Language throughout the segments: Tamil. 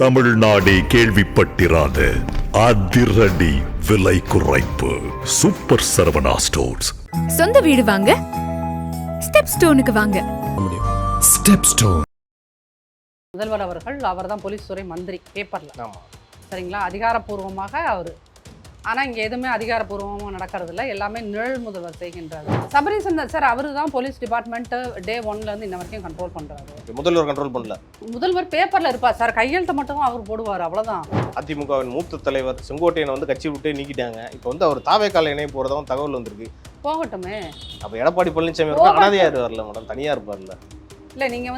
தமிழ்நாடே கேள்விப்பட்டிராத அதிரடி விலை குறைப்பு சூப்பர் சரவணா ஸ்டோர்ஸ். சொந்த வீடு வாங்க ஸ்டெப் ஸ்டோனுக்கு வாங்க. Step stone. முதல்வர் அவர் தான் போலீஸ் துறை மந்திரி பேப்பர்ல. சரிங்களா, அதிகாரப்பூர்வமாக அவர். ஆனால் இங்கே எதுவுமே அதிகாரப்பூர்வமாக நடக்கிறது இல்லை, எல்லாமே நிழல் முதல்வர் செய்கின்றார். சபரீசன் சார் அவர் தான் போலீஸ் டிபார்ட்மெண்ட்டு டே 1லேருந்து இன்ன வரைக்கும் கண்ட்ரோல் பண்ணுறாரு. முதல்வர் கண்ட்ரோல் பண்ணல. முதல்வர் பேப்பரில் இருப்பார் சார், கையெழுத்து மட்டும் அவர் போடுவார், அவ்வளோதான். அதிமுகவின் மூத்த தலைவர் செங்கோட்டையனை கட்சி விட்டு நீக்கிட்டாங்க. இப்போ அவர் தாவேக்கால இணைய போகிறதும் தகவல் வந்திருக்கு. போகட்டுமே. அப்போ எடப்பாடி பழனிசாமி அனாதையாக வரல மேடம், தனியாக இருப்பார்ல. இல்லை, நீங்கள்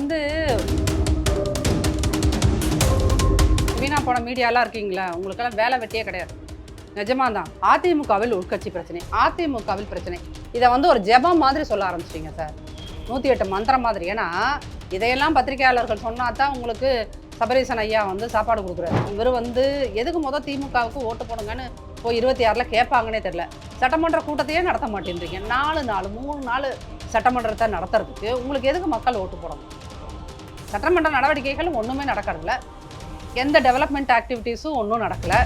வீணா போன மீடியாலாம் இருக்கீங்களா, உங்களுக்கெல்லாம் வேலை வெட்டியே கிடையாது. நிஜமாக தான் அதிமுகவில் உள்கட்சி பிரச்சனை, அதிமுகவில் பிரச்சனை, இதை ஒரு ஜெபம் மாதிரி சொல்ல ஆரம்பிச்சிட்டிங்க சார், 108 மந்திரம் மாதிரி. ஏன்னா இதையெல்லாம் பத்திரிகையாளர்கள் சொன்னா தான் உங்களுக்கு சபரீசன் ஐயா சாப்பாடு கொடுக்குறாரு. இவர் எதுக்கு திமுகவுக்கு ஓட்டு போடுங்கன்னு போய் 26 கேட்பாங்கன்னே தெரியல. சட்டமன்ற கூட்டத்தையே நடத்த மாட்டேன்றீங்க. 3 நாள் சட்டமன்றத்தை நடத்துறதுக்கு உங்களுக்கு எதுக்கு மக்கள் ஓட்டு போடணும்? சட்டமன்ற நடவடிக்கைகள் ஒன்றுமே நடக்கிறதில்ல, எந்த டெவலப்மெண்ட் ஆக்டிவிட்டீஸும் ஒன்றும் நடக்கலை.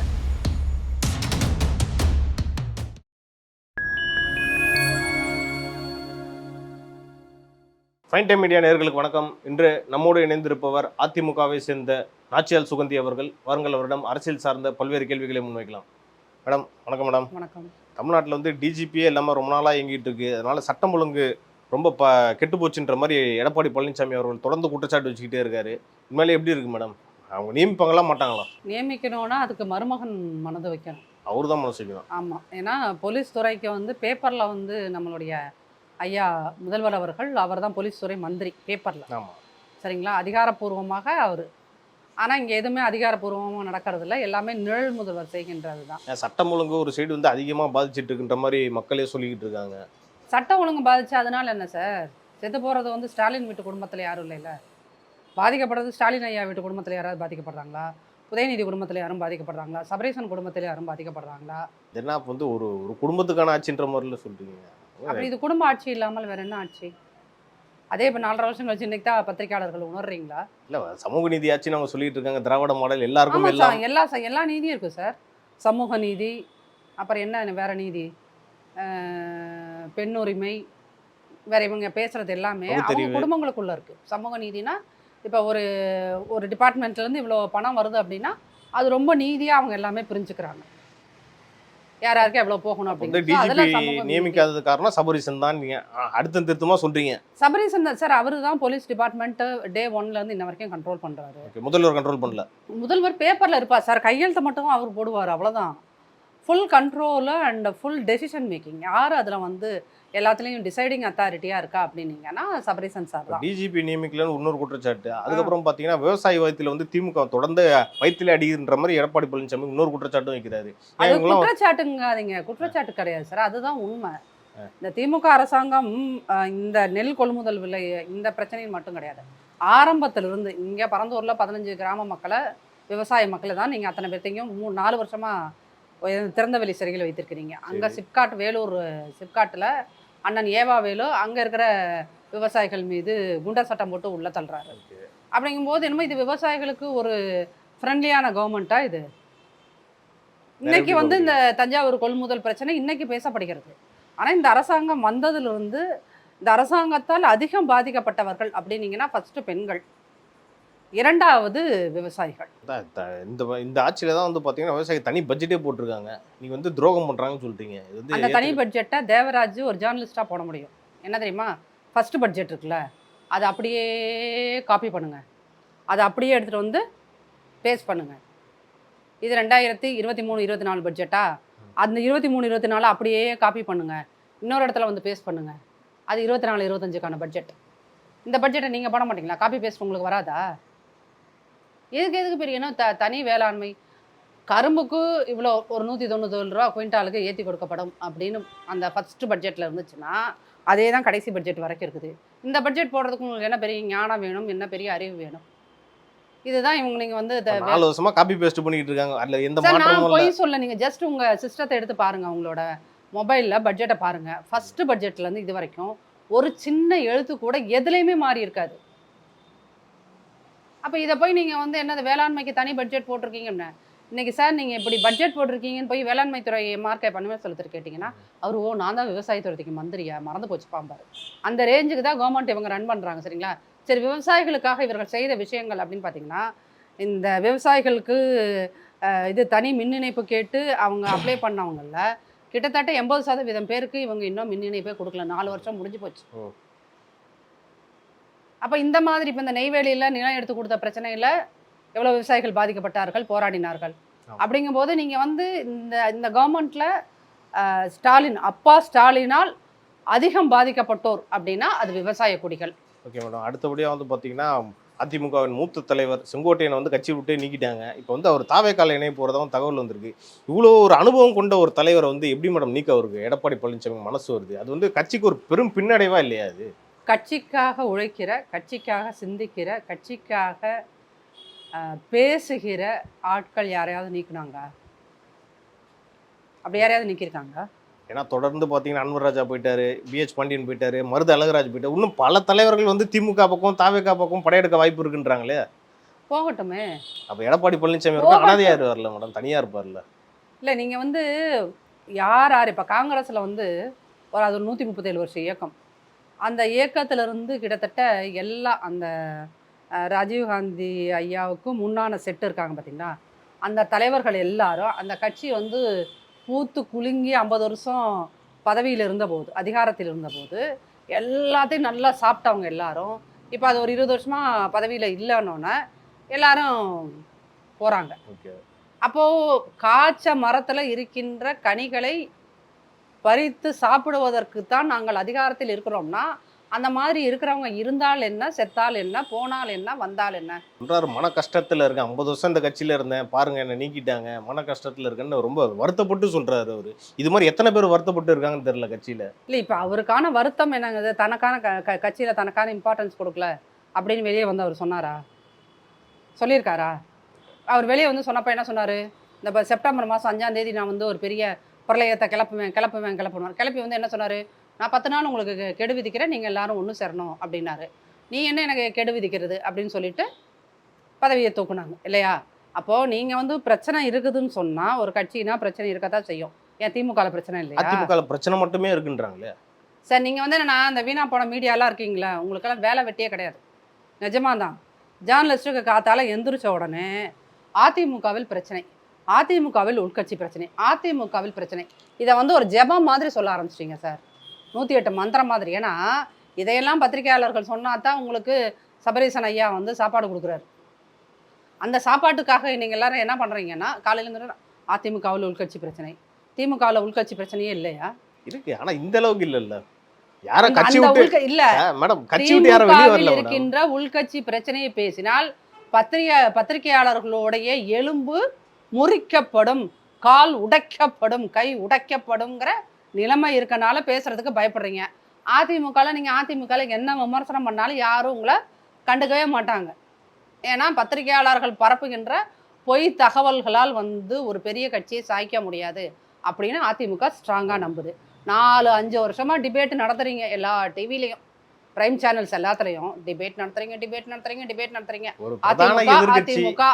ஃபைன் டைம் மீடியா நேயர்களுக்கு வணக்கம். இன்று நம்மோடு இணைந்திருப்பவர் அதிமுகவை சேர்ந்த நாச்சியால் சுகந்தி அவர்கள். வாருங்கள், அவரிடம் அரசியல் சார்ந்த பல்வேறு கேள்விகளை முன்வைக்கலாம். மேடம் வணக்கம். மேடம் வணக்கம். தமிழ்நாட்டில் டிஜிபியே இல்லாமல் ரொம்ப நாளாக இயங்கிட்டு இருக்கு. அதனால சட்டம் ஒழுங்கு ரொம்ப கெட்டு போச்சுன்ற மாதிரி எடப்பாடி பழனிசாமி அவர்கள் தொடர்ந்து குற்றச்சாட்டு வச்சுக்கிட்டே இருக்காரு. உண்மையிலே எப்படி இருக்கு மேடம்? அவங்க நியமிப்பாங்களா மாட்டாங்களா? நியமிக்கணும்னா அதுக்கு மருமகன் மனது வைக்கணும், அவர் தான் மனசு வைக்கணும். ஆமாம். ஏன்னா போலீஸ் துறைக்கு பேப்பரில் நம்மளுடைய ஐயா முதல்வர் அவர் தான் போலீஸ் துறை மந்திரி பேப்பரில். ஆமாம், சரிங்களா, அதிகாரப்பூர்வமாக அவர். ஆனால் இங்கே எதுவுமே அதிகாரப்பூர்வமாக நடக்கிறது இல்லை, எல்லாமே நிழல் முதல்வர் செய்கின்றது தான். சட்டம் ஒழுங்கு ஒரு சைடு அதிகமாக பாதிச்சுட்டு இருக்குன்ற மாதிரி மக்களே சொல்லிக்கிட்டு இருக்காங்க. சட்டம் ஒழுங்கு பாதிச்சு அதனால என்ன சார்? செத்து போகிறது ஸ்டாலின் வீட்டு குடும்பத்தில் யாரும் இல்லைல்ல. பாதிக்கப்படுறது ஸ்டாலின் ஐயா வீட்டு குடும்பத்தில் யாராவது பாதிக்கப்படுறாங்களா? உதயநிதி குடும்பத்தில் யாரும் பாதிக்கப்படுறாங்களா? சபரீசன் குடும்பத்தில் யாரும் பாதிக்கப்படுறாங்களா? என்ன ஒரு ஒரு குடும்பத்துக்கான ஆட்சின்ற மாதிரில சொல்றீங்க. அப்படி இது குடும்ப ஆட்சி இல்லாமல் வேற என்ன ஆட்சி? அதே இப்போ 4.5 வருஷம் கழிச்சு இன்னைக்கு தான் பத்திரிகையாளர்கள் உணர்றீங்களா? இல்லை, சமூக நீதி ஆட்சின்னு அவங்க சொல்லிட்டு இருக்காங்க. திராவிட மாடல் எல்லாருக்கும் எல்லா நீதியும் இருக்குது சார். சமூக நீதி, அப்புறம் என்ன வேற நீதி, பெண் உரிமை, வேற இவங்க பேசுறது எல்லாமே அவங்க குடும்பங்களுக்குள்ள இருக்கு. சமூக நீதினா இப்போ ஒரு டிபார்ட்மெண்ட்லேருந்து இவ்வளோ பணம் வருது அப்படின்னா அது ரொம்ப நீதியாக அவங்க எல்லாமே புரிஞ்சுக்கிறாங்க. யாருக்கு எவ்வளோ போகணும் அப்படின்னு நியமிக்காதது காரணம் சபரீசன் தான். நீங்க அடுத்த திருத்தமா சொல்றீங்க. சபரீசன் சார் அவர் தான் போலீஸ் டிபார்ட்மெண்ட் டே 1லேருந்து இன்ன வரைக்கும் கண்ட்ரோல் பண்றாரு. முதல்வர் கண்ட்ரோல் பண்ணல. முதல்வர் பேப்பர்ல இருப்பார் சார், கையெழுத்து மட்டும் அவர் போடுவார், அவ்வளோதான். Full control and full decision making. யார் அதில் எல்லாத்துலேயும் டிசைடிங் அத்தாரிட்டியாக இருக்கா அப்படின்னீங்கன்னா சபரீசன் சார் தான். டிஜிபி நியமிக்கலன்னு இன்னொரு குற்றச்சாட்டு. அதுக்கப்புறம் பார்த்தீங்கன்னா விவசாய வயத்தில் திமுக தொடர்ந்து வயிற்றில் அடிக்கின்ற மாதிரி எடப்பாடி பழனிசாமி இன்னொரு குற்றச்சாட்டும் வைக்கிறாரு. குற்றச்சாட்டுங்காதீங்க, குற்றச்சாட்டு கிடையாது சார், அதுதான் உண்மை. இந்த திமுக அரசாங்கம் இந்த நெல் கொள்முதல் விலை இந்த பிரச்சனையும் மட்டும் கிடையாது. ஆரம்பத்திலிருந்து இங்கே பரந்தூரில் 15 கிராம மக்களை, விவசாய மக்களை தான் நீங்கள் அத்தனை பேர்த்தையும் 4 வருஷமாக திறந்தவெளி சிறையில் வைத்திருக்கிறீங்க. அங்கே சிப்காட், வேலூர் சிப்காட்டில் அண்ணன் ஏவா வேலு அங்கே இருக்கிற விவசாயிகள் மீது குண்டர் சட்டம் போட்டு உள்ள தள்ளுறாரு. அப்படிங்கும்போது என்னமோ இது விவசாயிகளுக்கு ஒரு ஃப்ரெண்ட்லியான கவர்மெண்ட்டாக இது? இன்னைக்கு இந்த தஞ்சாவூர் கொள்முதல் பிரச்சனை இன்னைக்கு பேசப்படுகிறது. ஆனால் இந்த அரசாங்கம் வந்ததுலேருந்து இந்த அரசாங்கத்தால் அதிகம் பாதிக்கப்பட்டவர்கள் அப்படின்னீங்கன்னா ஃபஸ்ட்டு பெண்கள், 2வது விவசாயிகள். இந்த ஆட்சியில தான் பார்த்தீங்கன்னா விவசாயி தனி பட்ஜெட்டே போட்டிருக்காங்க. நீங்க துரோகம் பண்றாங்கன்னு சொல்றீங்க. அந்த தனி பட்ஜெட்டை தேவராஜ் ஒரு ஜேர்னலிஸ்டாக போட முடியும். என்ன தெரியுமா? ஃபர்ஸ்ட் பட்ஜெட் இருக்குல்ல, அதை அப்படியே காப்பி பண்ணுங்க, அதை அப்படியே எடுத்துகிட்டு பேஸ் பண்ணுங்க. இது 2023-24 பட்ஜெட்டா? அந்த 23-24 அப்படியே காப்பி பண்ணுங்க, இன்னொரு இடத்துல பேஸ் பண்ணுங்க. அது 24-25க்கான பட்ஜெட். இந்த பட்ஜெட்டை நீங்கள் பண்ண மாட்டீங்களா? காப்பி பேஸ்ட் உங்களுக்கு வராதா? எதுக்கு பெரியனா தனி வேளாண்மை, கரும்புக்கு இவ்வளோ ஒரு 197 ரூபா குவிண்டாலுக்கு ஏற்றி கொடுக்கப்படும் அப்படின்னு அந்த ஃபஸ்ட்டு பட்ஜெட்டில் இருந்துச்சுன்னா அதே தான் கடைசி பட்ஜெட் வரைக்கும் இருக்குது. இந்த பட்ஜெட் போடுறதுக்கு உங்களுக்கு என்ன பெரிய ஞானம் வேணும், என்ன பெரிய அறிவு வேணும்? இதுதான் இவங்க நீங்கள் 4 வருஷமா காப்பி பேஸ்ட் பண்ணிட்டு இருக்காங்க. அதில் எந்த மாற்றமும் இல்லை. போய் சொல்ல நீங்கள் ஜஸ்ட் உங்கள் சிஸ்டத்தை எடுத்து பாருங்கள், உங்களோட மொபைலில் பட்ஜெட்டை பாருங்கள். ஃபஸ்ட்டு பட்ஜெட்லேருந்து இது வரைக்கும் ஒரு சின்ன எழுத்து கூட எதுலேயுமே மாறி இருக்காது. அப்போ இதை போய் நீங்கள் வந்து என்னது வேளாண்மைக்கு தனி பட்ஜெட் போட்டிருக்கீங்கன்னு இன்னைக்கு சார் நீங்கள் இப்படி பட்ஜெட் போட்டிருக்கீங்கன்னு போய் வேளாண்மை துறை மார்க்கை பண்ணுமே சொல்லிட்டு கேட்டிங்கன்னா அவர் நான் தான் விவசாயத்துறைக்கு மந்திரியா மறந்து போச்சு பாம்பாரு. அந்த ரேஞ்சுக்கு தான் கவர்மெண்ட் இவங்க ரன் பண்ணுறாங்க. சரிங்களா? சரி, விவசாயிகளுக்காக இவர்கள் செய்த விஷயங்கள் அப்படின்னு பார்த்தீங்கன்னா, இந்த விவசாயிகளுக்கு இது தனி மின் இணைப்பு கேட்டு அவங்க அப்ளை பண்ணவங்கள கிட்டத்தட்ட 80% பேருக்கு இவங்க இன்னும் மின் இணைப்பே கொடுக்கல. 4 வருஷம் முடிஞ்சு போச்சு. அப்போ இந்த மாதிரி இப்போ இந்த நெய்வேலியில் நிலம் எடுத்து கொடுத்த பிரச்சனையில் எவ்வளோ விவசாயிகள் பாதிக்கப்பட்டார்கள், போராடினார்கள். அப்படிங்கும்போது நீங்கள் வந்து இந்த கவர்மெண்ட்டில் ஸ்டாலின் அப்பா ஸ்டாலினால் அதிகம் பாதிக்கப்பட்டோர் அப்படின்னா அது விவசாய குடிகள். Okay madam. அடுத்தபடியாக வந்து பார்த்தீங்கன்னா அதிமுகவின் மூத்த தலைவர் செங்கோட்டையனை வந்து கட்சி விட்டே நீக்கிட்டாங்க. இப்போ வந்து அவர் தாவேக்கால இணைய போகிறதாவும் தகவல் வந்திருக்கு. இவ்வளோ ஒரு அனுபவம் கொண்ட ஒரு தலைவரை வந்து எப்படி மேடம் நீக்க அவருக்கு எடப்பாடி பழனிசாமி மனசு வருது? அது வந்து கட்சிக்கு ஒரு பெரும் பின்னடைவா இல்லையா? அது கட்சிக்காக உழைக்கிற, கட்சிக்காக சிந்திக்கிற, கட்சிக்காக பேசுகிற ஆட்கள் யாரையாவது நீக்கினாங்க? அப்படி யாரையாவது நீக்கியிருக்காங்க? ஏன்னா தொடர்ந்து பார்த்தீங்கன்னா அன்வர் ராஜா போயிட்டாரு, பிஹெச் பாண்டியன் போயிட்டாரு, மருது அழகராஜ் போயிட்டாரு. இன்னும் பல தலைவர்கள் வந்து திமுக பக்கம் தாவேகா பக்கம் படையெடுக்க வாய்ப்பு இருக்குன்றாங்களே. போகட்டுமே. அப்போ எடப்பாடி பழனிசாமி இருக்கும் அனாதையார் வரல மேடம், தனியாக இருப்பார்ல. இல்லை, நீங்கள் வந்து யார் இப்போ காங்கிரஸில் வந்து அது 137 வருஷ இயக்கம். அந்த இயக்கத்திலிருந்து கிட்டத்தட்ட எல்லா அந்த ராஜீவ்காந்தி ஐயாவுக்கும் முன்னான செட்டு இருக்காங்க பார்த்தீங்களா, அந்த தலைவர்கள் எல்லாரும் அந்த கட்சி வந்து பூத்து குலுங்கி 50 வருஷம் பதவியில் இருந்தபோது, அதிகாரத்தில் இருந்தபோது எல்லாத்தையும் நல்லா சாப்பிட்டவங்க எல்லாரும் இப்போ அது ஒரு 20 வருஷமாக பதவியில் இல்லைன்னொன்னே எல்லாரும் போகிறாங்க. அப்போது காய்ச்ச மரத்தில் இருக்கின்ற கனிகளை பறித்து சாப்பிடுவதற்கு தான் நாங்கள் அதிகாரத்தில் இருக்கிறோம்னா, அந்த மாதிரி இருக்கிறவங்க இருந்தால் என்ன, செத்தால் என்ன, போனால் என்ன, வந்தால் என்ன சொல்றாரு. மன கஷ்டத்தில் இருக்கேன், 50 வருஷம் இந்த கட்சியில் இருந்தேன், பாருங்க என்ன நீக்கிட்டாங்க, மன கஷ்டத்தில் இருக்கேன்னு ரொம்ப வருத்தப்பட்டு சொல்றாரு அவரு. இது மாதிரி எத்தனை பேர் வருத்தப்பட்டு இருக்காங்கன்னு தெரியல கட்சியில். இல்லை, இப்போ அவருக்கான வருத்தம் என்னங்க, தனக்கான கட்சியில் தனக்கான இம்பார்ட்டன்ஸ் கொடுக்கல அப்படின்னு வெளியே வந்து அவர் சொன்னாரா? சொல்லியிருக்காரா? அவர் வெளியே வந்து சொன்னப்போ என்ன சொன்னார்? இந்த செப்டம்பர் மாதம் 5ஆம் தேதி நான் வந்து ஒரு பெரிய பிரளயத்தை கிளப்புவேன் கிளப்பி வந்து என்ன சொன்னார்? நான் 10 நாள் உங்களுக்கு கெடு விதிக்கிறேன், நீங்கள் எல்லாரும் ஒன்று சேரணும் அப்படின்னாரு. நீ என்ன எனக்கு கெடு விதிக்கிறது அப்படின்னு சொல்லிட்டு பதவியை தூக்குனாங்க இல்லையா? அப்போது நீங்கள் வந்து பிரச்சனை இருக்குதுன்னு சொன்னால் ஒரு கட்சினா பிரச்சனை இருக்கத்தான் செய்யும். ஏன் திமுகவில் பிரச்சனை இல்லையா? திமுகவில் பிரச்சனை மட்டுமே இருக்குன்றாங்களே சார். நீங்கள் வந்து நான் அந்த வீணா போன மீடியாலாம் இருக்கீங்களா, உங்களுக்கெல்லாம் வேலை வெட்டியே கிடையாது. நிஜமாக தான். ஜேர்னலிஸ்ட்டுக்கு காத்தால எந்திரிச்ச உடனே அதிமுகவில் பிரச்சனை, அதிமுகவில் உள்கட்சி பிரச்சனை, அதிமுகவில் பிரச்சனை, இதை வந்து ஒரு ஜெபம் மாதிரி சொல்ல ஆரம்பிச்சிட்டிங்க சார். 108 மந்திரம் மாதிரி. ஏன்னா இதையெல்லாம் பத்திரிகையாளர்கள் சொன்னால் தான் உங்களுக்கு சபரீசன் ஐயா வந்து சாப்பாடு கொடுக்குறாரு. அந்த சாப்பாட்டுக்காக நீங்கள் எல்லாரும் என்ன பண்ணுறீங்கன்னா காலையிலேருந்து அதிமுகவில் உள்கட்சி பிரச்சனை, திமுகவில் உள்கட்சி பிரச்சனையே இல்லையா? இருக்கு, ஆனால் இந்த அளவுக்கு இல்லைல்ல. யாரை கட்சி விட்டு இல்ல மேடம், கட்சி விட்டு யாரும் வெளியே வரல. இருக்கின்ற உள்கட்சி பிரச்சனையை பேசினால் பத்திரிகையாளர்களுடைய எலும்பு முறிக்கப்படும், கால் உடைக்கப்படும், கை உடைக்கப்படும்ங்கிற நிலைமை இருக்கனால பேசுறதுக்கு பயப்படுறீங்க. அதிமுகவில் நீங்கள் அதிமுகவில் என்ன விமர்சனம் பண்ணாலும் யாரும் உங்களை கண்டுக்கவே மாட்டாங்க. ஏன்னா பத்திரிகையாளர்கள் பரப்புகின்ற பொய் தகவல்களால் வந்து ஒரு பெரிய கட்சியை சாய்க்க முடியாது அப்படின்னு அதிமுக ஸ்ட்ராங்காக நம்புது. 4-5 வருஷமாக டிபேட் நடத்துறீங்க, எல்லா டிவிலையும், பிரைம் சேனல்ஸ் எல்லாத்துலயும் டிபேட் நடத்துறீங்க.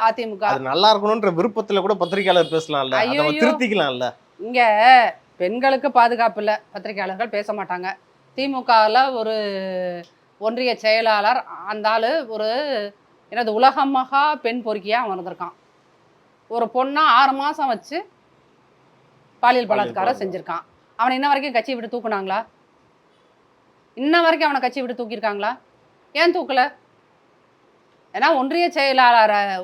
அதிமுக நல்லா இருக்கணும்ன்ற விருப்பத்துல கூட பத்திரிகையாளர் பேசலாம்ல, அதை திருத்திக்கலாம்ல. இங்க பெண்களுக்கு பாதுகாப்பு இல்லை, பத்திரிகையாளர்கள் பேச மாட்டாங்க. திமுகவில் ஒரு ஒன்றிய செயலாளர், அந்த ஆள் ஒரு என்னது உலகமகா பெண் பொறுக்கியாக வந்திருக்கான். ஒரு பொண்ணா 6 மாதம் வச்சு பாலியல் பலாத்காரம் செஞ்சுருக்கான். அவனை இன்ன வரைக்கும் கட்சியை விட்டு தூக்குனாங்களா? இன்ன வரைக்கும் அவனை கட்சியை விட்டு தூக்கியிருக்காங்களா? ஏன் தூக்கலை? ஏன்னா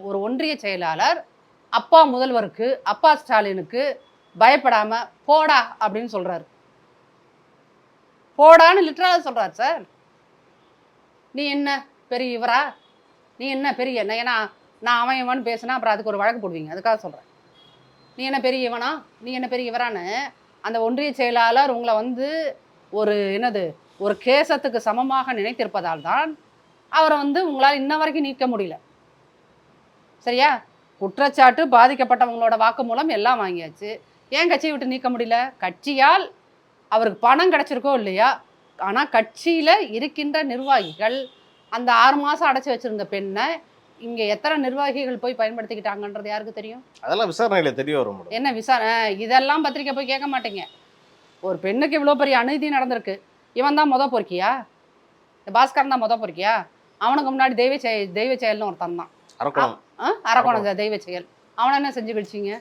ஒரு ஒன்றிய செயலாளர் அப்பா முதல்வருக்கு, அப்பா ஸ்டாலினுக்கு பயப்படாம போடா அப்படின்னு சொல்றாரு. போடான்னு லிட்டரலா சொல்றாரு சார். நீ என்ன பெரிய இவரா? நீ என்ன பெரிய என்ன? ஏன்னா நான் அவன் இவன் பேசினா அப்புறம் அதுக்கு ஒரு வழக்கு போடுவீங்க, அதுக்காக சொல்றேன். நீ என்ன பெரிய இவனா, நீ என்ன பெரிய இவரான்னு அந்த ஒன்றிய செயலாளர் உங்களை வந்து ஒரு கேசத்துக்கு சமமாக நினைத்திருப்பதால் தான் அவரை வந்து உங்களால் இன்ன வரைக்கும் நீக்க முடியல. சரியா? குற்றச்சாட்டு, பாதிக்கப்பட்டவங்களோட வாக்குமூலம் எல்லாம் வாங்கியாச்சு. ஏன் கட்சியை விட்டு நீக்க முடியல? கட்சியால் அவருக்கு பணம் கிடைச்சிருக்கோ இல்லையா, ஆனால் கட்சியில் இருக்கின்ற நிர்வாகிகள் அந்த 6 மாதம் அடைச்சி வச்சுருந்த பெண்ணை இங்க எத்தனை நிர்வாகிகள் போய் பயன்படுத்திக்கிட்டாங்கன்றது யாருக்கு தெரியும்? அதெல்லாம் விசாரணையில தெரிய வரும் மேடம். என்ன விசாரணை? இதெல்லாம் பத்திரிக்கை போய் கேட்க மாட்டீங்க. ஒரு பெண்ணுக்கு இவ்வளோ பெரிய அநீதி நடந்திருக்கு, இவன் தான் மொத பொறுக்கியா? இந்த பாஸ்கரன் தான் மொத பொறுக்கியா? அவனுக்கு முன்னாடி தெய்வ செயல்னு ஒருத்தன் தான், அரக்கோணம் தெய்வ செயல். அவனை என்ன செஞ்சு கழிச்சிங்க?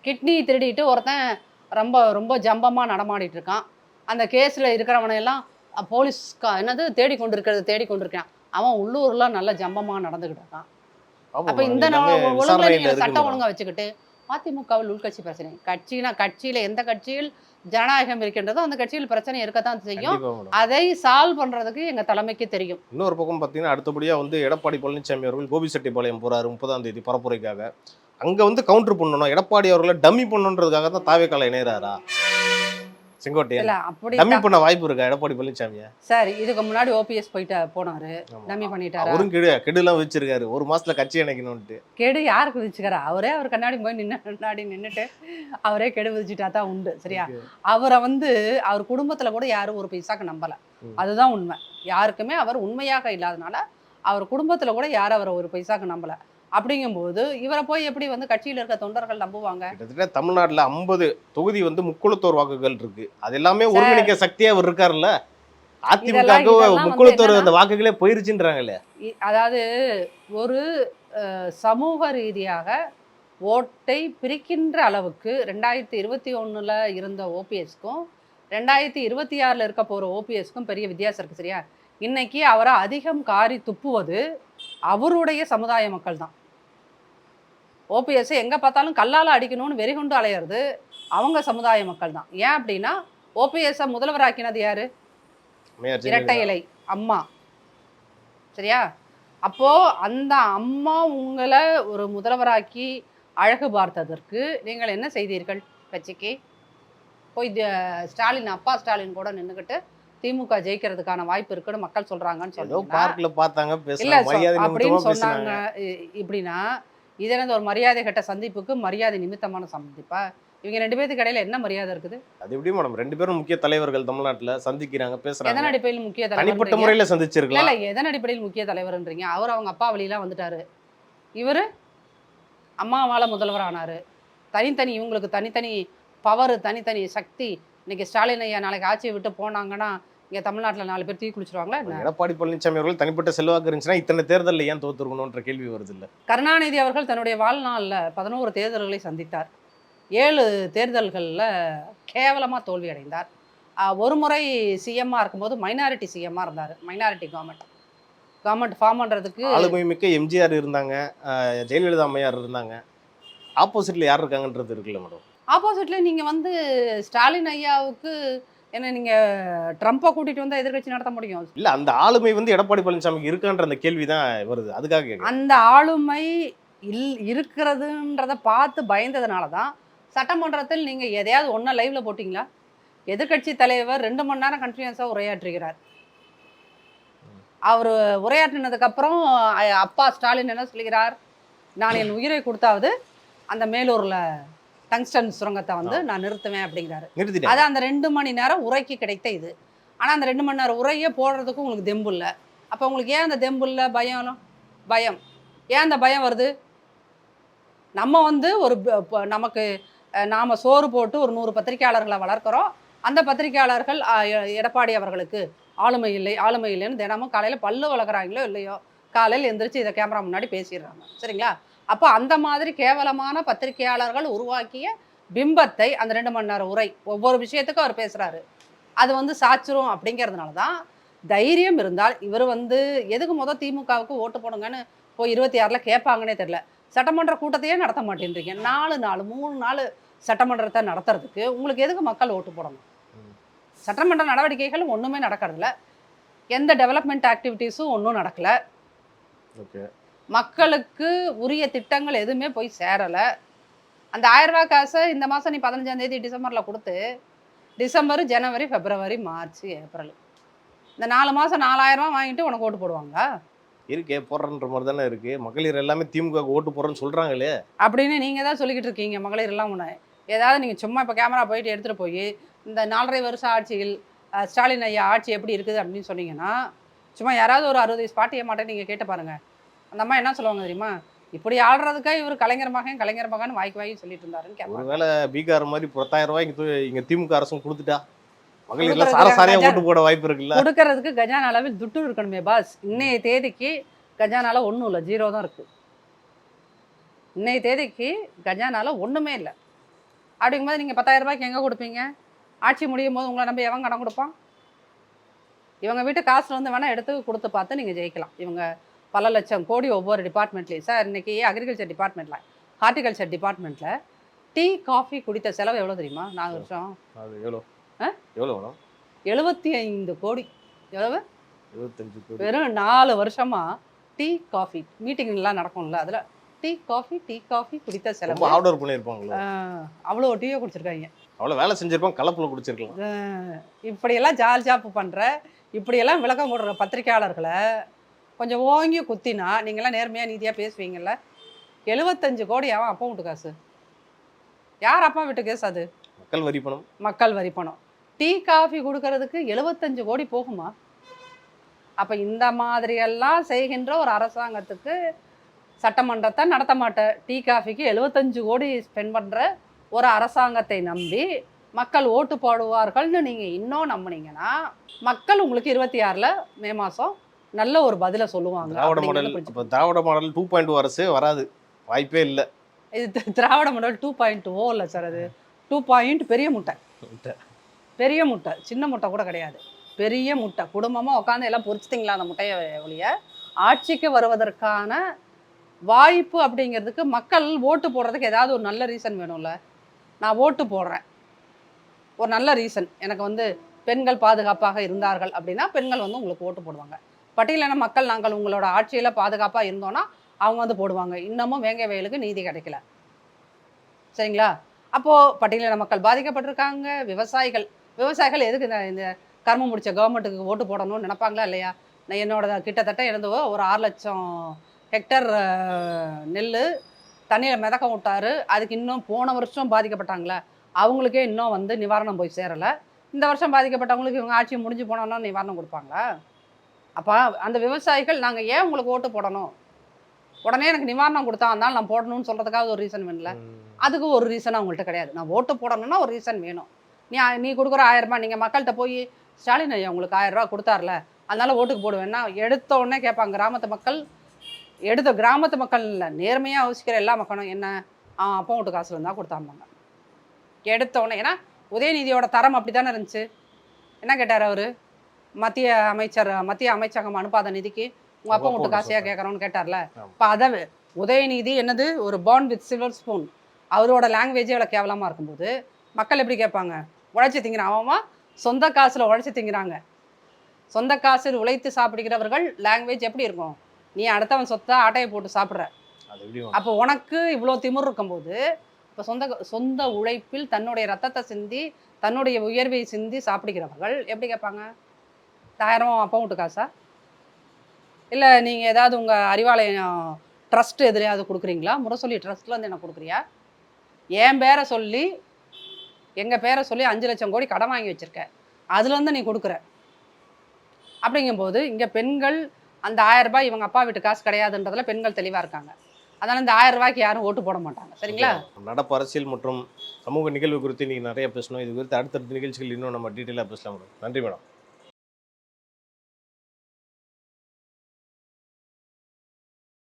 கிட்னி திருடிட்டு ஒருத்தன் ரொம்ப ரொம்ப ஜம்பமாக நடமாடிட்டு இருக்கான். அந்த கேஸில் இருக்கிறவனையெல்லாம் போலீஸ் என்னது தேடி கொண்டிருக்கான். அவன் உள்ளூரில் நல்ல ஜம்பமாக நடந்துக்கிட்டு இருக்கான். அப்போ இந்த ஒழுங்குல நீங்கள் சட்டம் ஒழுங்கா வச்சுக்கிட்டு அதிமுகவில் உள்கட்சி பிரச்சனை, கட்சியில் எந்த கட்சியில் ஜனநாயகம் இருக்கின்றதோ அந்த கட்சியில் பிரச்சனை இருக்கத்தான் செய்யும். அதை சால்வ் பண்றதுக்கு எங்க தலைமைக்கு தெரியும். இன்னொரு பக்கம் பார்த்தீங்கன்னா அடுத்தபடியா வந்து எடப்பாடி பழனிசாமி அவர்கள் கோபிச்செட்டிப்பாளையம் போறாரு 30ஆம் தேதி பரப்புரைக்காக. அங்க வந்து கவுண்டர் பண்ணணும், எடப்பாடி அவர்களை டம்மி பண்ணணுன்றதுக்காக தான் தாவேக்கால இணையறாரா செங்கோட்டையன்? டம்மி பண்ண வாய்ப்பு இருக்கா எடப்பாடி பழனிசாமியா? சார் இதுக்கு முன்னாடி ஓபிஎஸ் போனாரு, டம்மி பண்ணிட்டாரு. அவரும் கெடுலாம் வச்சிருக்காரு, ஒரு மாசத்துல கட்சி இணைக்கணும்ட்டு. கெடு யாருக்கு விதிச்சுக்காரு? அவர் கண்ணாடி போய் நின்னுட்டு அவரே கெடு விதிச்சுட்டா தான் உண்டு. சரியா? அவரை வந்து அவர் குடும்பத்துல கூட யாரும் ஒரு பைசாக்கு நம்பல, அதுதான் உண்மை. யாருக்குமே அவர் உண்மையாக இல்லாதனால அவர் குடும்பத்துல கூட யாரும் அவரை ஒரு பைசாக்கு நம்பல. அப்படிங்கும்போது இவரை போய் எப்படி வந்து கட்சியில் இருக்க தொண்டர்கள் நம்புவாங்க? கிட்டத்தட்ட தமிழ்நாட்டுல 50 தொகுதி வந்து முக்குளத்தோர் வாக்குகள் இருக்கு. அது எல்லாமே ஒருங்கிணைக்க சக்தியா அவர் இருக்காருல்ல. அதிமுக முக்குளத்தோர் அந்த வாக்குகளே போயிருச்சுன்றாங்களே. அதாவது ஒரு சமூக ரீதியாக ஓட்டை பிரிக்கின்ற அளவுக்கு 2021 இருந்த ஓபிஎஸ்க்கும் 2026 இருக்க போற ஓபிஎஸ்க்கும் பெரிய வித்தியாசம் இருக்கு. சரியா? இன்னைக்கு அவரை அதிகம் காரி துப்புவது அவருடைய சமுதாய மக்கள் தான். ஓபிஎஸ் எங்க பார்த்தாலும் கல்லால அடிக்கணும்னு வெறிகொண்டு அலையிறது அவங்க சமுதாய மக்கள் தான். ஏன் அப்படின்னா ஓபிஎஸ் முதல்வராக்கினது யாரு? இரட்டை இலை அம்மா. சரியா? அப்போ அந்த அம்மா உங்களை ஒரு முதல்வராக்கி அழகு பார்த்ததற்கு நீங்கள் என்ன செய்தீர்கள்? கட்சிக்கு போய் ஸ்டாலின், அப்பா ஸ்டாலின் கூட நின்றுக்கிட்டு திமுக ஜெயிக்கிறதுக்கான வாய்ப்பு இருக்குன்னு மக்கள் சொல்றாங்கன்னு அப்படின்னு சொன்னாங்க. இப்படின்னா இது என்ன ஒரு மரியாதை கட்ட சந்திப்புக்கு மரியாதை நிமித்தமான சந்திப்பா? இவங்க 2 பேருக்கு இடையில என்ன மரியாதை இருக்குது? அது எப்படி மேடம்? 2 பேரும் முக்கிய தலைவர்கள் தமிழ்நாட்டுல சந்திக்கிறாங்க, பேசுறாங்க. எதன் அடிப்படையில் முக்கிய தலைவர்? தனிப்பட்ட முறையில சந்திச்சிருக்கலாம். இல்ல, எதன் அடிப்படையில் முக்கிய தலைவர்ன்றீங்க? அவர் அவங்க அப்பா வழியெல்லாம் வந்துட்டாரு, இவரு அம்மாவால முதல்வர் ஆனாரு. தனித்தனி இவங்களுக்கு தனித்தனி பவர், தனித்தனி சக்தி. இன்னைக்கு ஸ்டாலின் ஐயா நாளைக்கு ஆட்சியை விட்டு போனாங்கன்னா இங்க தமிழ்நாட்டில் 4 பேர் தூக்கி குளிச்சிருவாங்களா? எடப்பாடி பழனிசாமி அவர்கள் தனிப்பட்ட செல்வாக்கு இருந்துச்சுன்னா இத்தனை தேர்தலில் ஏன் தோத்துருக்கணும்ன்ற கேள்வி வருது இல்லை? கருணாநிதி அவர்கள் தன்னுடைய வாழ்நாளில் 11 தேர்தல்களை சந்தித்தார். 7 தேர்தல்களில் கேவலமாக தோல்வி அடைந்தார். ஒரு முறை சிஎம்மாக இருக்கும்போது மைனாரிட்டி சிஎம்மாக இருந்தார். மைனாரிட்டி கவர்மெண்ட் ஃபார்ம் பண்ணுறதுக்கு ஆளுமை மிக்க எம்ஜிஆர் இருந்தாங்க, ஜெயலலிதா அம்மையார் இருந்தாங்க. ஆப்போசிட்டில் யார் இருக்காங்கன்றது இருக்குல்ல மேடம்? ஆப்போசிட்ல நீங்கள் வந்து ஸ்டாலின் ஐயாவுக்கு என்ன நீங்கள் ட்ரம்ப்பை கூட்டிகிட்டு வந்தால் எதிர்கட்சி நடத்த முடியும்? இல்லை, அந்த ஆளுமை வந்து எடப்பாடி பழனிசாமிக்கு இருக்கான்ற அந்த கேள்வி தான் வருது. அதுக்காக அந்த ஆளுமை இருக்கிறதுன்றதை பார்த்து பயந்ததுனால தான் சட்டமன்றத்தில் நீங்கள் எதையாவது ஒன்றா லைவ்ல போட்டிங்களா? எதிர்கட்சி தலைவர் 2 மணி நேரம் கண்டினியூஸாக உரையாற்றுகிறார். அவர் உரையாற்றினதுக்கப்புறம் அப்பா ஸ்டாலின் என்ன சொல்கிறார்? நான் என் உயிரை கொடுத்தாவது அந்த மேலூரில் டங்ஸ்டன் சுரங்கத்தை வந்து நான் நிறுத்துவேன் அப்படிங்கிறாரு. அது அந்த 2 மணி நேரம் உரைக்கு கிடைத்த இது. ஆனால் அந்த 2 மணி நேரம் உரையே போடுறதுக்கும் உங்களுக்கு தெம்பு இல்லை. அப்போ உங்களுக்கு ஏன் அந்த தெம்பு இல்லை? பயம். ஏன் அந்த பயம் வருது? நம்ம வந்து நாம் சோறு போட்டு ஒரு 100 பத்திரிகையாளர்களை வளர்க்குறோம். அந்த பத்திரிகையாளர்கள் எடப்பாடி அவர்களுக்கு ஆளுமை இல்லைன்னு தினமும் காலையில் பல்லு வளர்க்குறாங்களோ இல்லையோ காலையில் எந்திரிச்சு இதை கேமரா முன்னாடி பேசிடுறாங்க. சரிங்களா? அப்போ அந்த மாதிரி கேவலமான பத்திரிகையாளர்கள் உருவாக்கிய பிம்பத்தை அந்த 2 மணி நேரம் உரை ஒவ்வொரு விஷயத்துக்கும் அவர் பேசுகிறாரு. அது வந்து சாச்சிரும். அப்படிங்கிறதுனால தான் தைரியம் இருந்தால் இவர் வந்து எதுக்கு திமுகவுக்கு ஓட்டு போடுங்கன்னு போய் 26 கேட்பாங்கன்னே தெரியல. சட்டமன்ற கூட்டத்தையே நடத்த மாட்டேன்றீங்க. 4 நாள் 3 நாள் சட்டமன்றத்தை நடத்துறதுக்கு உங்களுக்கு எதுக்கு மக்கள் ஓட்டு போடணும்? சட்டமன்ற நடவடிக்கைகள் ஒன்றுமே நடக்கிறதில்ல. எந்த டெவலப்மெண்ட் ஆக்டிவிட்டீஸும் ஒன்றும் நடக்கலை. மக்களுக்கு உரிய திட்டங்கள் எதுவுமே போய் சேரலை. அந்த 1000 ரூபா காசை இந்த மாதம் நீ 15ஆம் தேதி டிசம்பரில் கொடுத்து டிசம்பர், ஜனவரி, பிப்ரவரி, மார்ச், ஏப்ரல் இந்த 4 மாதம் 4000 ரூபா வாங்கிட்டு உனக்கு ஓட்டு போடுவாங்க? இருக்கே போடுறன்ற மாதிரி தானே இருக்கு. மகளிர் எல்லாமே திமுக ஓட்டு போடுறேன்னு சொல்றாங்களே அப்படின்னு நீங்க தான் சொல்லிக்கிட்டு இருக்கீங்க. மகளிர் எல்லாம் ஒன்று ஏதாவது நீங்க சும்மா இப்போ கேமரா போயிட்டு எடுத்துட்டு போய் இந்த 4.5 வருஷம் ஆட்சியில் ஸ்டாலின் ஐயா ஆட்சி எப்படி இருக்குது அப்படின்னு சொன்னீங்கன்னா சும்மா யாராவது ஒரு 60 வயசு பாட்டிய மாட்டேன்னு நீங்க கேட்டு பாருங்க. அந்த அம்மா என்ன சொல்லுவாங்க தெரியுமா, இப்படி ஆள்றதுக்கா இவர் கலைஞர் மகன் வாய்க்கு சொல்லிட்டு இருந்தாருன்னு கேட்பாங்க. ஒருவேளை பீகார் மாதிரி 10,000 ரூபாய்க்கு இங்க திமுக அரசும் கொடுத்துட்டா மகளிர்ல சாரசாரியா ஓட்டு போட வாய்ப்பு இருக்குல்ல? கொடுக்கறதுக்கு கஜானா அளவில் துட்டு இருக்கணுமே பாஸ். இன்னைய தேதிக்கு கஜானால ஒன்றும் இல்லை, 0 தான் இருக்கு. இன்னைய தேதிக்கு கஜானால ஒன்றுமே இல்லை. அப்படிங்கும்போது நீங்கள் 10,000 ரூபாய்க்கு எங்கே கொடுப்பீங்க? ஆட்சி முடியும் போது உங்களை நம்பி எவன் கடன் கொடுப்பான்? இவங்க வீட்டு காசுல வந்து வேணால் எடுத்து கொடுத்து பார்த்து நீங்கள் ஜெயிக்கலாம். இவங்க பல லட்சம் கோடி ஒவ்வொரு டிபார்ட்மெண்ட்லேயும். சார் இன்னைக்கு அக்ரிகல்ச்சர் டிபார்ட்மெண்ட்டில், ஹார்டிகல்ச்சர் டிபார்ட்மெண்ட்டில் டீ காஃபி குடித்த செலவு எவ்வளோ தெரியுமா? 4 வருஷம் அது எவ்வளோ மேடம்? 75 கோடி. எவ்வளவு? 75 கோடி. வெறும் 4 வருஷமா டீ காஃபி மீட்டிங்லாம் நடக்கும்ல, அதில் டீ காஃபி குடித்த செலவு. ரொம்ப ஆர்டர் பண்ணியிருப்பாங்களா? அவ்வளோ டீயை குடிச்சிருக்காங்க. அவ்வளோ வேலை செஞ்சிருப்பாங்க, கலப்பில் குடிச்சிருக்கலாம். இப்படியெல்லாம் ஜாப்பு பண்ணுற, இப்படியெல்லாம் விளக்கம் கொடுக்குற பத்திரிக்கையாளர்களை கொஞ்சம் ஓங்கி குத்தினா நீங்களாம் நேர்மையாக நீதியாக பேசுவீங்கல்ல. 75 கோடி அவன் அப்பா வீட்டு காசு. யார் அப்பா வீட்டு கேஸ் அது? மக்கள் வரி பணம். டீ காஃபி கொடுக்கறதுக்கு 75 கோடி போகுமா? அப்போ இந்த மாதிரியெல்லாம் செய்கின்ற ஒரு அரசாங்கத்துக்கு சட்டமன்றத்தை நடத்த மாட்டேன். டீ காஃபிக்கு 75 கோடி ஸ்பெண்ட் பண்ணுற ஒரு அரசாங்கத்தை நம்பி மக்கள் ஓட்டு போடுவார்கள்னு நீங்கள் இன்னும் நம்புனீங்கன்னா மக்கள் உங்களுக்கு 26 மே மாதம் நல்ல ஒரு பதிலை சொல்லுவாங்க. திராவிட மாடல் 2.0 அரசு வராது, வாய்ப்பே இல்லை. இது திராவிட மாடல் 2.0 இல்லை சார், அது 2 பெரிய முட்டை. பெரிய முட்டை, சின்ன முட்டை கூட கிடையாது, பெரிய முட்டை. குடும்பமாக உட்காந்து எல்லாம் பொரிச்சிட்டிங்களா அந்த முட்டையை ஒழிய ஆட்சிக்கு வருவதற்கான வாய்ப்பு அப்படிங்கிறதுக்கு மக்கள் ஓட்டு போடுறதுக்கு ஏதாவது ஒரு நல்ல ரீசன் வேணும்ல. நான் ஓட்டு போடுறேன், ஒரு நல்ல ரீசன் எனக்கு வந்து பெண்கள் பாதுகாப்பாக இருந்தார்கள் அப்படின்னா பெண்கள் வந்து உங்களுக்கு ஓட்டு போடுவாங்க. பட்டியலின மக்கள் நாங்கள் உங்களோட ஆட்சியில் பாதுகாப்பாக இருந்தோன்னா அவங்க வந்து போடுவாங்க. இன்னமும் வேங்க வயலுக்கு நீதி கிடைக்கல, சரிங்களா? அப்போது பட்டியலின மக்கள் பாதிக்கப்பட்டிருக்காங்க. விவசாயிகள் எதுக்கு இந்த கர்மம் முடிச்ச கவர்மெண்ட்டுக்கு ஓட்டு போடணும்னு நினைப்பாங்களா இல்லையா? நான் என்னோட கிட்டத்தட்ட இருந்து ஒரு 6 லட்சம் ஹெக்டர் நெல் தண்ணியில் மிதக்க விட்டாரு. அதுக்கு இன்னும் போன வருஷம் பாதிக்கப்பட்டாங்களே அவங்களுக்கே இன்னும் வந்து நிவாரணம் போய் சேரலை. இந்த வருஷம் பாதிக்கப்பட்டவங்களுக்கு இவங்க ஆட்சி முடிஞ்சு போனோன்னா நிவாரணம் கொடுப்பாங்களா? அப்போ அந்த விவசாயிகள் நாங்கள் ஏன் உங்களுக்கு ஓட்டு போடணும், உடனே எனக்கு நிவாரணம் கொடுத்தா இருந்தாலும் நான் போடணும்னு சொல்கிறதுக்காக ஒரு ரீசன் வேணும்ல. அதுக்கு ஒரு ரீசன் அவங்கள்ட்ட கிடையாது. நான் ஓட்டு போடணும்னா ஒரு ரீசன் வேணும். நீ கொடுக்குற 1000 ரூபாய் நீங்கள் மக்கள்கிட்ட போய் ஸ்டாலின் ஐயா உங்களுக்கு 1000 ரூபா கொடுத்தார்ல அதனால ஓட்டுக்கு போடுவேன்னா எடுத்த உடனே கேட்பாங்க கிராமத்து மக்கள். கிராமத்து மக்கள் இல்லை, நேர்மையாக யோசிக்கிற எல்லா மக்களும் என்ன அப்போ ஓட்டு காசுல இருந்தால் கொடுத்தாம்பாங்க எடுத்த உடனே. ஏன்னா உதயநிதியோட தரம் அப்படி தானே இருந்துச்சு. என்ன கேட்டார் அவர்? மத்திய அமைச்சகம் அனுப்பாத நிதிக்கு உங்கள் அப்பா ஓட்டு காசையாக கேட்குறோன்னு கேட்டார்ல. இப்போ அதை உதயநிதி என்னது ஒரு பார்ன் வித் சில்வர் ஸ்பூன், அவரோட லாங்குவேஜே அவ்வளோ கேவலமாக இருக்கும்போது மக்கள் எப்படி கேட்பாங்க? உழைச்சி திங்கிறான் அவன், சொந்த காசில் உழைச்சி திங்கிறாங்க. சொந்த காசில் உழைத்து சாப்பிடுகிறவர்கள் லாங்குவேஜ் எப்படி இருக்கும்? நீ அடுத்தவன் சொத்தை ஆட்டையை போட்டு சாப்பிட்ற. அப்போ உனக்கு இவ்வளோ திமிர் இருக்கும்போது இப்போ சொந்த உழைப்பில் தன்னுடைய ரத்தத்தை சிந்தி தன்னுடைய உயர்வை சிந்தி சாப்பிடுகிறவர்கள் எப்படி கேட்பாங்க? 1000 அப்பா வீட்டு காசா? இல்லை நீங்கள் ஏதாவது உங்கள் அறிவாலயம் ட்ரஸ்ட் எதுலையாவது கொடுக்குறீங்களா? முரசொலி ட்ரஸ்ட்லேருந்து என்ன கொடுக்குறியா? என் பேரை சொல்லி எங்கள் பேரை சொல்லி 5 லட்சம் கோடி கடன் வாங்கி வச்சுருக்க, அதுலேருந்து நீ கொடுக்குற. அப்படிங்கும்போது இங்கே பெண்கள் அந்த 1000 ரூபாய் இவங்க அப்பா வீட்டு காசு கிடையாதுன்றதுல பெண்கள் தெளிவாக இருக்காங்க. அதனால் இந்த 1000 ரூபாய்க்கு யாரும் ஓட்டு போட மாட்டாங்க, சரிங்களா? நடப்பு அரசியல் மற்றும் சமூக நிகழ்வு குறித்து நீங்கள் நிறைய பேசணும். இது குறித்து அடுத்தடுத்த நிகழ்ச்சிகள் இன்னும் நம்ம டீட்டெயிலாக பேசலாம் மேடம். நன்றி மேடம்.